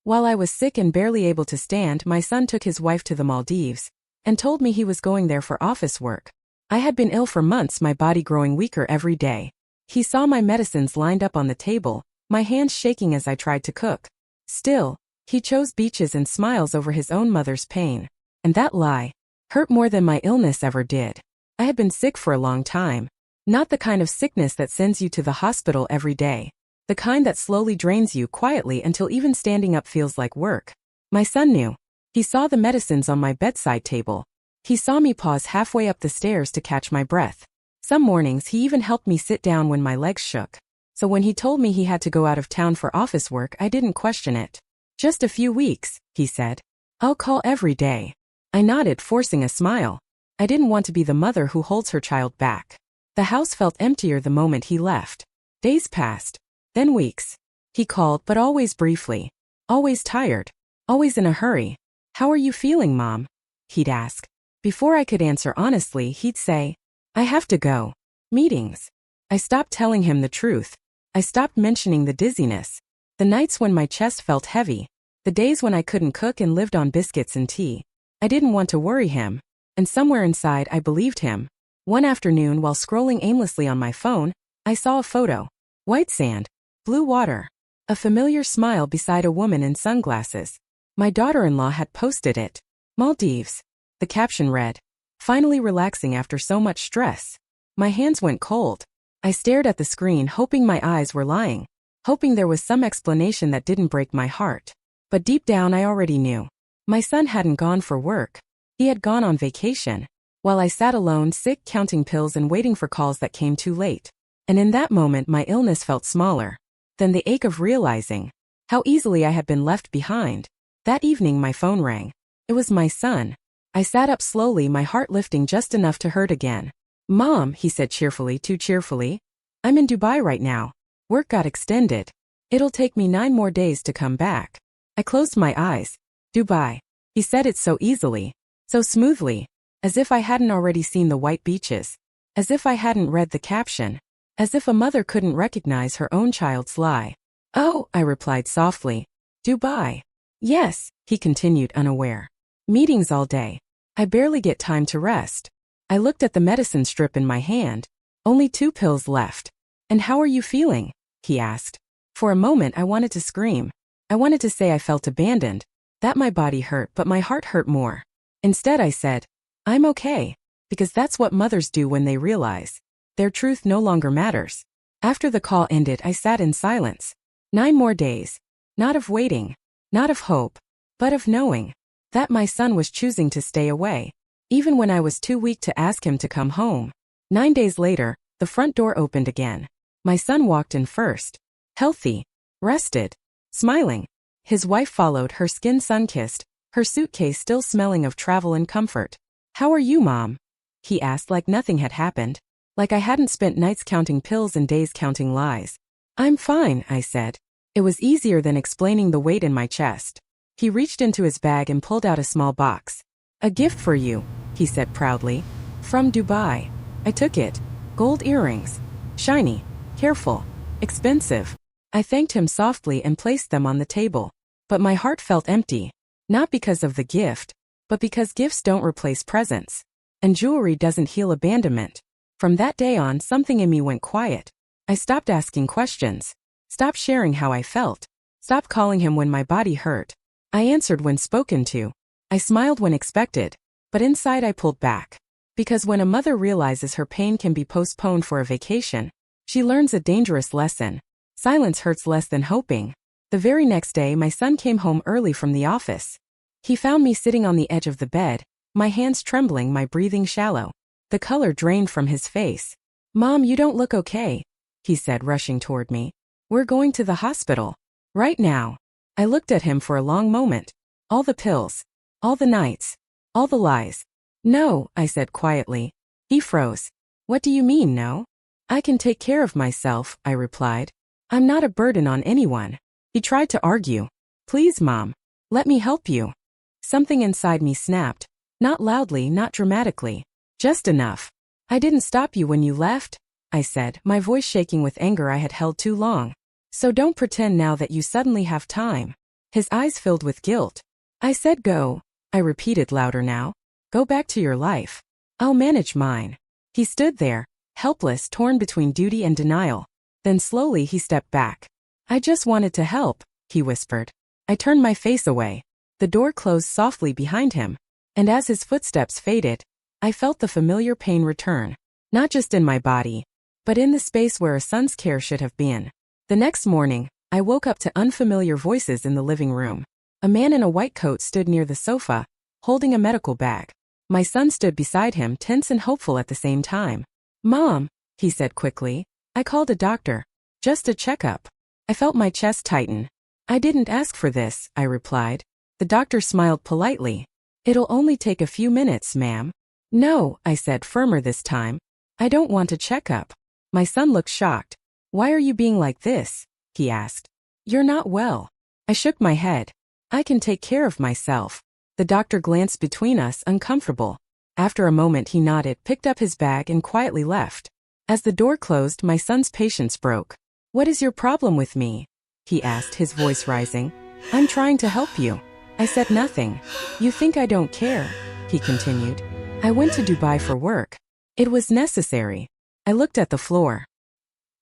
While I was sick and barely able to stand, my son took his wife to the Maldives and told me he was going there for office work. I had been ill for months, my body growing weaker every day. He saw my medicines lined up on the table, my hands shaking as I tried to cook. Still, he chose beaches and smiles over his own mother's pain. And that lie hurt more than my illness ever did. I had been sick for a long time. Not the kind of sickness that sends you to the hospital every day. The kind that slowly drains you quietly until even standing up feels like work. My son knew. He saw the medicines on my bedside table. He saw me pause halfway up the stairs to catch my breath. Some mornings he even helped me sit down when my legs shook. So when he told me he had to go out of town for office work, I didn't question it. Just a few weeks, he said. I'll call every day. I nodded, forcing a smile. I didn't want to be the mother who holds her child back. The house felt emptier the moment he left. Days passed. Then weeks. He called, but always briefly. Always tired. Always in a hurry. How are you feeling, Mom? He'd ask. Before I could answer honestly, he'd say, I have to go. Meetings. I stopped telling him the truth. I stopped mentioning the dizziness. The nights when my chest felt heavy. The days when I couldn't cook and lived on biscuits and tea. I didn't want to worry him. And somewhere inside I believed him. One afternoon while scrolling aimlessly on my phone, I saw a photo. White sand. Blue water. A familiar smile beside a woman in sunglasses. My daughter-in-law had posted it. Maldives. The caption read, finally relaxing after so much stress. My hands went cold. I stared at the screen hoping my eyes were lying. Hoping there was some explanation that didn't break my heart. But deep down I already knew. My son hadn't gone for work. He had gone on vacation. While I sat alone, sick, counting pills and waiting for calls that came too late. And in that moment my illness felt smaller than the ache of realizing how easily I had been left behind. That evening my phone rang. It was my son. I sat up slowly, my heart lifting just enough to hurt again. Mom, he said cheerfully, too cheerfully. I'm in Dubai right now. Work got extended. It'll take me 9 more days to come back. I closed my eyes. Dubai. He said it so easily, so smoothly, as if I hadn't already seen the white beaches. As if I hadn't read the caption. As if a mother couldn't recognize her own child's lie. Oh, I replied softly. Dubai. Yes, he continued, unaware. Meetings all day. I barely get time to rest. I looked at the medicine strip in my hand. Only 2 pills left. And how are you feeling? He asked. For a moment I wanted to scream. I wanted to say I felt abandoned. That my body hurt, but my heart hurt more. Instead I said, I'm okay. Because that's what mothers do when they realize their truth no longer matters. After the call ended, I sat in silence. 9 more days. Not of waiting. Not of hope. But of knowing that my son was choosing to stay away. Even when I was too weak to ask him to come home. 9 days later, the front door opened again. My son walked in first. Healthy. Rested. Smiling. His wife followed, her skin sun-kissed, her suitcase still smelling of travel and comfort. How are you, Mom? He asked like nothing had happened. Like I hadn't spent nights counting pills and days counting lies. I'm fine, I said. It was easier than explaining the weight in my chest. He reached into his bag and pulled out a small box. A gift for you, he said proudly. From Dubai. I took it. Gold earrings. Shiny. Careful. Expensive. I thanked him softly and placed them on the table. But my heart felt empty. Not because of the gift, but because gifts don't replace presents. And jewelry doesn't heal abandonment. From that day on, something in me went quiet. I stopped asking questions. Stopped sharing how I felt. Stopped calling him when my body hurt. I answered when spoken to. I smiled when expected. But inside I pulled back. Because when a mother realizes her pain can be postponed for a vacation, she learns a dangerous lesson. Silence hurts less than hoping. The very next day my son came home early from the office. He found me sitting on the edge of the bed, my hands trembling, my breathing shallow. The color drained from his face. Mom, you don't look okay, he said, rushing toward me. We're going to the hospital. Right now. I looked at him for a long moment. All the pills. All the nights. All the lies. No, I said quietly. He froze. What do you mean, no? I can take care of myself, I replied. I'm not a burden on anyone. He tried to argue. Please, Mom. Let me help you. Something inside me snapped. Not loudly, not dramatically. Just enough. I didn't stop you when you left, I said, my voice shaking with anger I had held too long. So don't pretend now that you suddenly have time. His eyes filled with guilt. I said go, I repeated louder now. Go back to your life. I'll manage mine. He stood there, helpless, torn between duty and denial. Then slowly he stepped back. I just wanted to help, he whispered. I turned my face away. The door closed softly behind him, and as his footsteps faded, I felt the familiar pain return, not just in my body, but in the space where a son's care should have been. The next morning, I woke up to unfamiliar voices in the living room. A man in a white coat stood near the sofa, holding a medical bag. My son stood beside him, tense and hopeful at the same time. Mom, he said quickly, I called a doctor. Just a checkup. I felt my chest tighten. I didn't ask for this, I replied. The doctor smiled politely. It'll only take a few minutes, ma'am. No, I said firmer this time. I don't want a checkup. My son looked shocked. Why are you being like this? He asked. You're not well. I shook my head. I can take care of myself. The doctor glanced between us, uncomfortable. After a moment he nodded, picked up his bag and quietly left. As the door closed, my son's patience broke. What is your problem with me? He asked, his voice rising. I'm trying to help you. I said nothing. You think I don't care? He continued. I went to Dubai for work. It was necessary. I looked at the floor.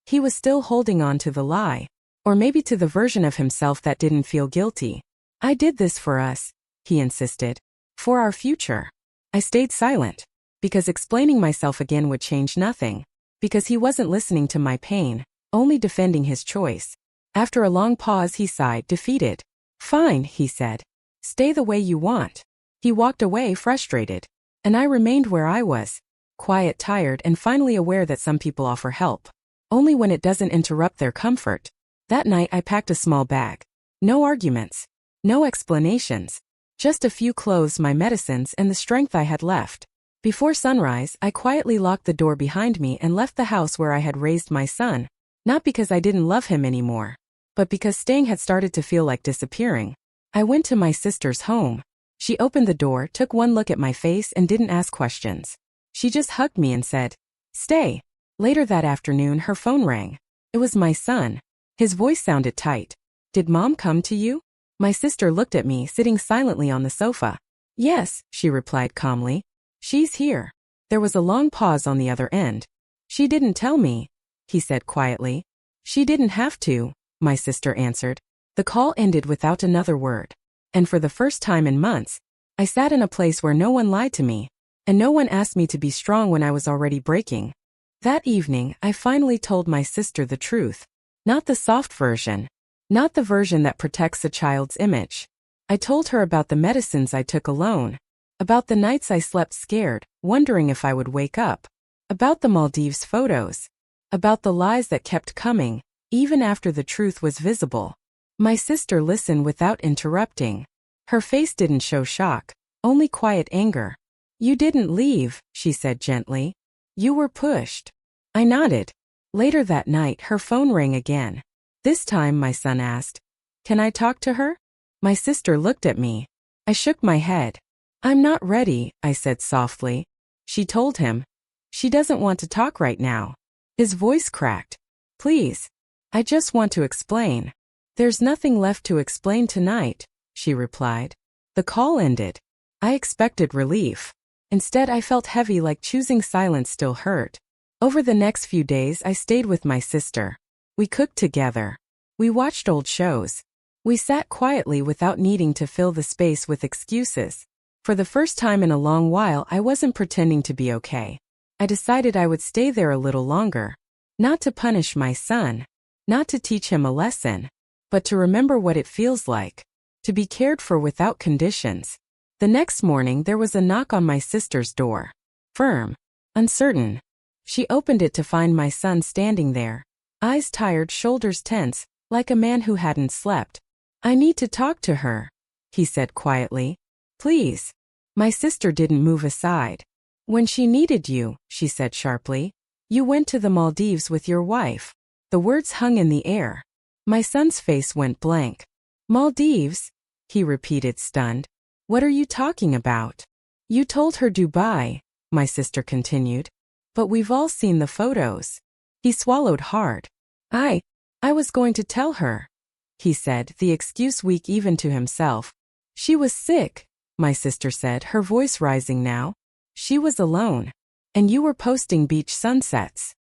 He was still holding on to the lie, or maybe to the version of himself that didn't feel guilty. I did this for us, he insisted. For our future. I stayed silent, because explaining myself again would change nothing, because he wasn't listening to my pain, only defending his choice. After a long pause he sighed, defeated. Fine, he said. Stay the way you want. He walked away, frustrated. And I remained where I was, quiet, tired, and finally aware that some people offer help, only when it doesn't interrupt their comfort. That night I packed a small bag. No arguments. No explanations. Just a few clothes, my medicines, and the strength I had left. Before sunrise, I quietly locked the door behind me and left the house where I had raised my son, not because I didn't love him anymore, but because staying had started to feel like disappearing. I went to my sister's home. She opened the door, took one look at my face, and didn't ask questions. She just hugged me and said, stay. Later that afternoon, her phone rang. It was my son. His voice sounded tight. Did Mom come to you? My sister looked at me, sitting silently on the sofa. Yes, she replied calmly. She's here. There was a long pause on the other end. She didn't tell me, he said quietly. She didn't have to, my sister answered. The call ended without another word. And for the first time in months, I sat in a place where no one lied to me, and no one asked me to be strong when I was already breaking. That evening, I finally told my sister the truth. Not the soft version. Not the version that protects a child's image. I told her about the medicines I took alone. About the nights I slept scared, wondering if I would wake up. About the Maldives photos. About the lies that kept coming, even after the truth was visible. My sister listened without interrupting. Her face didn't show shock, only quiet anger. You didn't leave, she said gently. You were pushed. I nodded. Later that night, her phone rang again. This time, my son asked, Can I talk to her? My sister looked at me. I shook my head. I'm not ready, I said softly. She told him. She doesn't want to talk right now. His voice cracked. Please. I just want to explain. There's nothing left to explain tonight, she replied. The call ended. I expected relief. Instead, I felt heavy, like choosing silence still hurt. Over the next few days, I stayed with my sister. We cooked together. We watched old shows. We sat quietly without needing to fill the space with excuses. For the first time in a long while, I wasn't pretending to be okay. I decided I would stay there a little longer. Not to punish my son. Not to teach him a lesson. But to remember what it feels like. To be cared for without conditions. The next morning, there was a knock on my sister's door. Firm. Uncertain. She opened it to find my son standing there. Eyes tired, shoulders tense, like a man who hadn't slept. I need to talk to her, he said quietly. Please. My sister didn't move aside. When she needed you, she said sharply. You went to the Maldives with your wife. The words hung in the air. My son's face went blank. Maldives? He repeated, stunned. What are you talking about? You told her Dubai, my sister continued. But we've all seen the photos. He swallowed hard. I was going to tell her. he said, the excuse weak even to himself. She was sick, my sister said, her voice rising now. She was alone. And you were posting beach sunsets.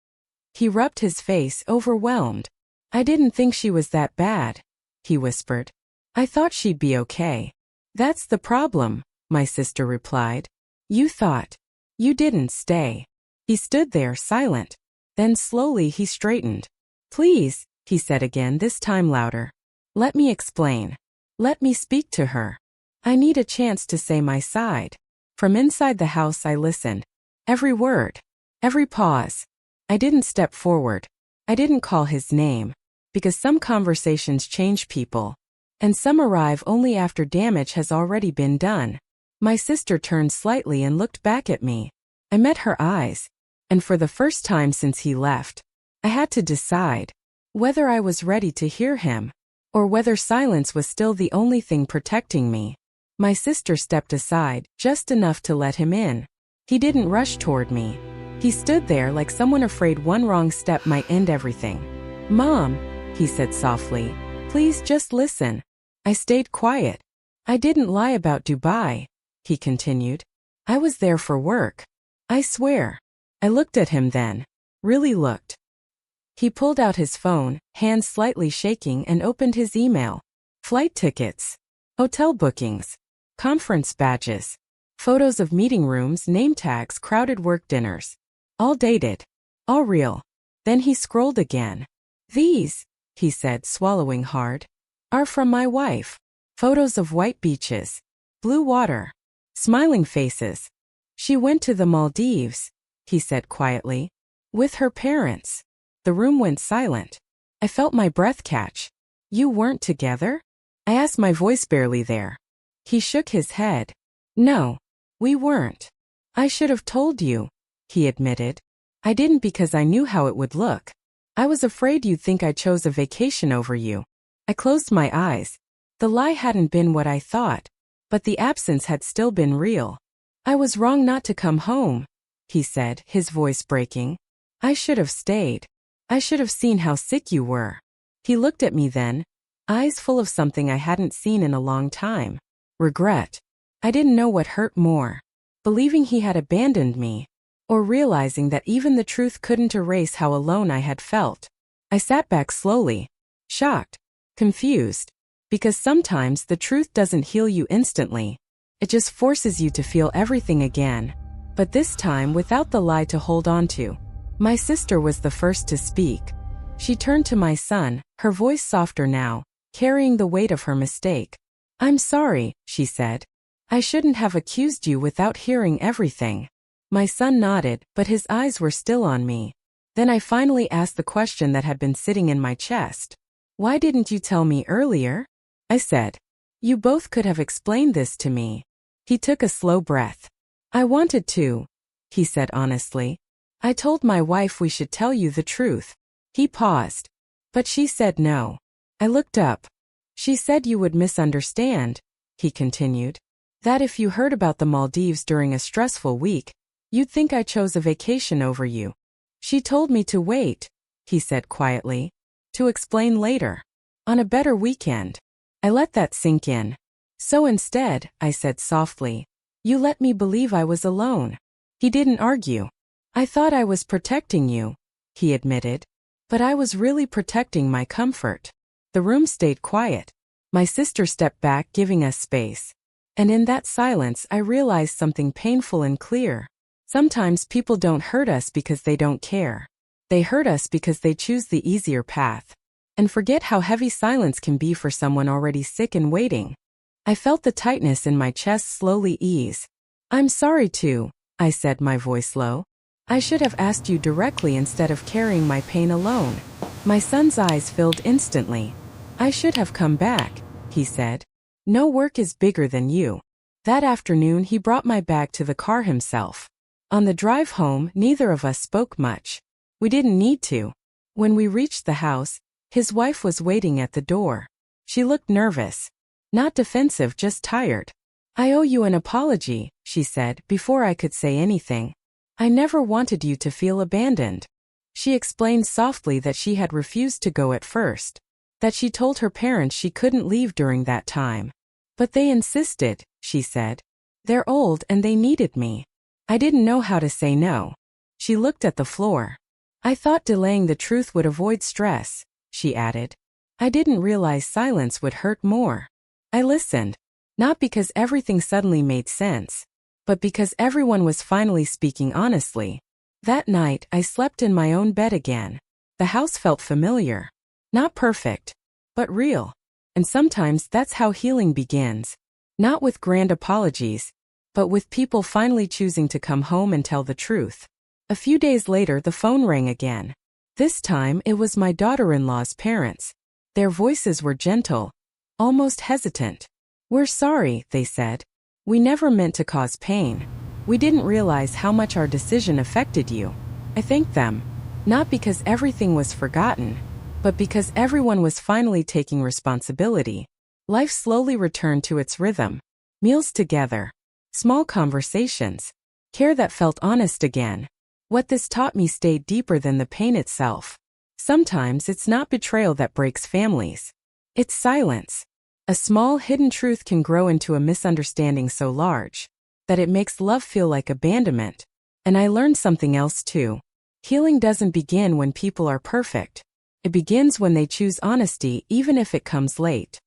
He rubbed his face, overwhelmed. I didn't think she was that bad, he whispered. I thought she'd be okay. That's the problem, my sister replied. You thought. You didn't stay. He stood there, silent. Then slowly he straightened. Please, he said again, this time louder. Let me explain. Let me speak to her. I need a chance to say my side. From inside the house I listened. Every word. Every pause. I didn't step forward. I didn't call his name. Because some conversations change people. And some arrive only after damage has already been done. My sister turned slightly and looked back at me. I met her eyes. And for the first time since he left, I had to decide whether I was ready to hear him, or whether silence was still the only thing protecting me. My sister stepped aside, just enough to let him in. He didn't rush toward me. He stood there like someone afraid one wrong step might end everything. Mom, he said softly, please just listen. I stayed quiet. I didn't lie about Dubai, he continued. I was there for work. I swear. I looked at him then. Really looked. He pulled out his phone, hands slightly shaking, and opened his email. Flight tickets. Hotel bookings. Conference badges. Photos of meeting rooms, name tags, crowded work dinners. All dated. All real. Then he scrolled again. These, he said, swallowing hard, are from my wife. Photos of white beaches. Blue water. Smiling faces. She went to the Maldives, he said quietly. With her parents. The room went silent. I felt my breath catch. You weren't together? I asked, my voice barely there. He shook his head. No. We weren't. I should have told you, he admitted. I didn't because I knew how it would look. I was afraid you'd think I chose a vacation over you. I closed my eyes. The lie hadn't been what I thought, but the absence had still been real. I was wrong not to come home, he said, his voice breaking. I should have stayed. I should have seen how sick you were. He looked at me then, eyes full of something I hadn't seen in a long time. Regret. I didn't know what hurt more, believing he had abandoned me, or realizing that even the truth couldn't erase how alone I had felt. I sat back slowly, shocked, confused, because sometimes the truth doesn't heal you instantly. It just forces you to feel everything again. But this time without the lie to hold on to. My sister was the first to speak. She turned to my son, her voice softer now, carrying the weight of her mistake. I'm sorry, she said. I shouldn't have accused you without hearing everything. My son nodded, but his eyes were still on me. Then I finally asked the question that had been sitting in my chest. Why didn't you tell me earlier? I said. You both could have explained this to me. He took a slow breath. I wanted to, he said honestly. I told my wife we should tell you the truth. He paused. But she said no. I looked up. She said you would misunderstand, he continued. That if you heard about the Maldives during a stressful week, you'd think I chose a vacation over you. She told me to wait, he said quietly. To explain later. On a better weekend. I let that sink in. So instead, I said softly, you let me believe I was alone. He didn't argue. I thought I was protecting you, he admitted. But I was really protecting my comfort. The room stayed quiet. My sister stepped back, giving us space. And in that silence I realized something painful and clear. Sometimes people don't hurt us because they don't care. They hurt us because they choose the easier path. And forget how heavy silence can be for someone already sick and waiting. I felt the tightness in my chest slowly ease. I'm sorry too, I said, my voice low. I should have asked you directly instead of carrying my pain alone. My son's eyes filled instantly. I should have come back, he said. No work is bigger than you. That afternoon he brought my bag to the car himself. On the drive home, neither of us spoke much. We didn't need to. When we reached the house, his wife was waiting at the door. She looked nervous. Not defensive, just tired. I owe you an apology, she said, before I could say anything. I never wanted you to feel abandoned. She explained softly that she had refused to go at first. that she told her parents she couldn't leave during that time. But they insisted, she said. They're old and they needed me. I didn't know how to say no. She looked at the floor. I thought delaying the truth would avoid stress, she added. I didn't realize silence would hurt more. I listened, not because everything suddenly made sense, but because everyone was finally speaking honestly. That night, I slept in my own bed again. The house felt familiar. Not perfect, but real. And sometimes that's how healing begins. Not with grand apologies, but with people finally choosing to come home and tell the truth. A few days later, the phone rang again. This time, it was my daughter-in-law's parents. Their voices were gentle, almost hesitant. We're sorry, they said. We never meant to cause pain. We didn't realize how much our decision affected you. I thanked them, not because everything was forgotten, but because everyone was finally taking responsibility. Life slowly returned to its rhythm. Meals together, small conversations, care that felt honest again. What this taught me stayed deeper than the pain itself. Sometimes it's not betrayal that breaks families. It's silence. A small hidden truth can grow into a misunderstanding so large that it makes love feel like abandonment. And I learned something else too. Healing doesn't begin when people are perfect. It begins when they choose honesty even if it comes late.